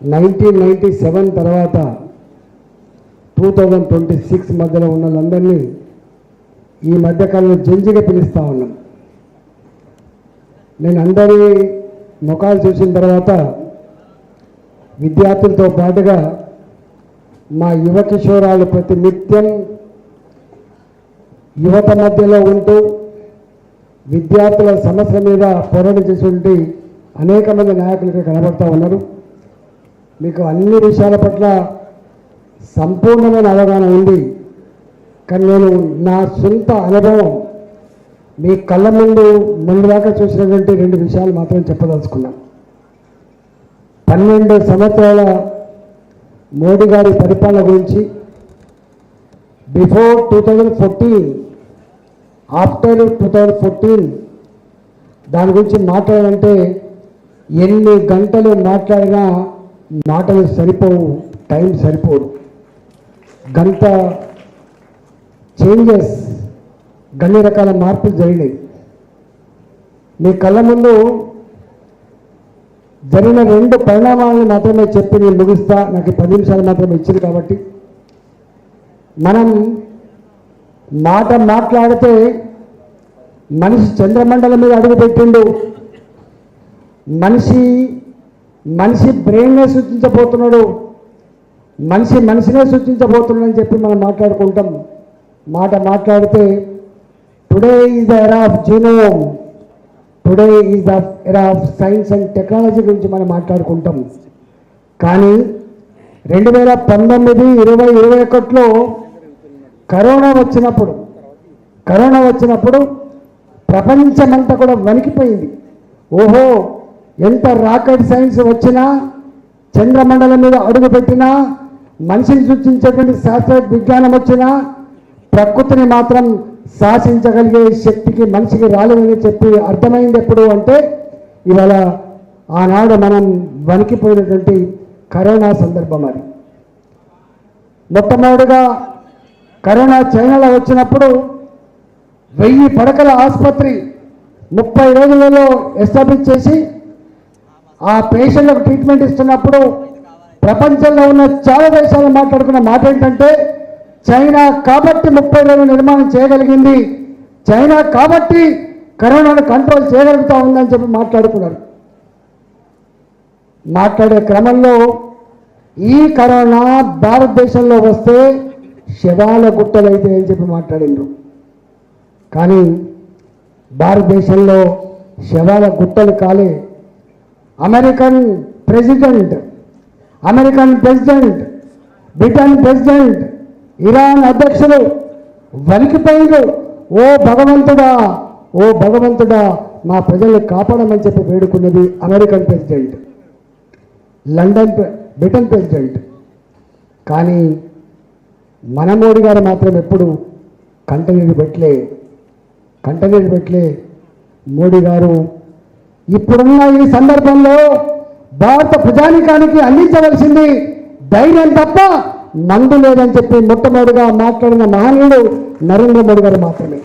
1997 తర్వాత 2026 మధ్యలో ఉన్న వాళ్ళందరినీ ఈ మధ్యకాలంలో జంజిగా పిలుస్తూ ఉన్నాం. నేను అందరి ముఖాలు చూసిన తర్వాత విద్యార్థులతో పాటుగా మా యువ కిషోరాలు ప్రతి నిత్యం యువత మధ్యలో ఉంటూ విద్యార్థుల సమస్యల మీద పోరాటం చేసి అనేక మంది నాయకులు కనబడుతూ ఉన్నారు. మీకు అన్ని విషయాల పట్ల సంపూర్ణమైన అవగాహన ఉంది. కానీ నేను నా సొంత అనుభవం మీ కళ్ళ ముందు దాకా చూసినటువంటి 2 విషయాలు మాత్రం చెప్పదలుచుకున్నాను. 12 సంవత్సరాల మోడీ గారి పరిపాలన గురించి, బిఫోర్ 2014, ఆఫ్టర్ 2014 దాని గురించి మాట్లాడాలంటే ఎన్ని గంటలు మాట్లాడినా మాటలు సరిపోవు, టైం సరిపోదు. గంట చేంజెస్, గన్ని రకాల మార్పులు జరిగినాయి. మీ కళ్ళ ముందు జరిగిన 2 పరిణామాలను మాత్రమే చెప్పి నేను ముగిస్తా. నాకు 10 నిమిషాలు మాత్రమే ఇచ్చింది కాబట్టి. మనం మాట్లాడితే మనిషి చంద్రమండలం మీద అడుగుపెట్టిండు, మనిషి బ్రెయిన్నే సూచించబోతున్నాడు, మనిషినే సూచించబోతున్నాడు అని చెప్పి మనం మాట్లాడుకుంటాం. మాట్లాడితే today is the era of genome, today is the era of science and technology గురించి మనం మాట్లాడుకుంటాం. కానీ 2019, 20, 21లో కరోనా వచ్చినప్పుడు ప్రపంచమంతా కూడా వణికిపోయింది. ఓహో, ఎంత రాకెట్ సైన్స్ వచ్చినా, చంద్రమండలం మీద అడుగుపెట్టినా, మనిషిని సృష్టించేటువంటి శాస్త్ర విజ్ఞానం వచ్చినా ప్రకృతిని మాత్రం శాసించగలిగే శక్తికి మనిషికి రాలేదని చెప్పి అర్థమైంది ఎప్పుడు అంటే ఇవాళ ఆనాడు మనం వణికిపోయినటువంటి కరోనా సందర్భం. అది మొట్టమొదటిగా కరోనా చైనాలో వచ్చినప్పుడు 1000 పడకల ఆసుపత్రి 30 రోజులలో ఎస్టాబ్లిష్ చేసి ఆ పేషెంట్లకు ట్రీట్మెంట్ ఇస్తున్నప్పుడు ప్రపంచంలో ఉన్న చాలా దేశాలు మాట్లాడుకున్న మాట ఏంటంటే చైనా కాబట్టి 30 రోజులు నిర్మాణం చేయగలిగింది, చైనా కాబట్టి కరోనాను కంట్రోల్ చేయగలుగుతూ ఉందని చెప్పి మాట్లాడుకున్నారు. మాట్లాడే క్రమంలో ఈ కరోనా భారతదేశంలో వస్తే శవాల గుట్టలైతే అని చెప్పి మాట్లాడిండ్రు. కానీ భారతదేశంలో శవాల గుట్టలు కాలే. American president, Britain president, Iran అధ్యక్షులు వణికిపోయిండు. ఓ భగవంతుడా మా ప్రజల్ని కాపాడమని చెప్పి వేడుకున్నది అమెరికన్ ప్రెసిడెంట్, బ్రిటన్ ప్రెసిడెంట్. కానీ మన మోడీ గారు మాత్రం ఎప్పుడు కంటనీరు పెట్టలే. మోడీ గారు ఇప్పుడున్న ఈ సందర్భంలో భారత ప్రజానికానికి అందించవలసింది ధైర్యం తప్ప మందు లేదని చెప్పి మొట్టమొదటిగా మాట్లాడిన మహనీయుడు నరేంద్ర మోడీ గారు మాత్రమే.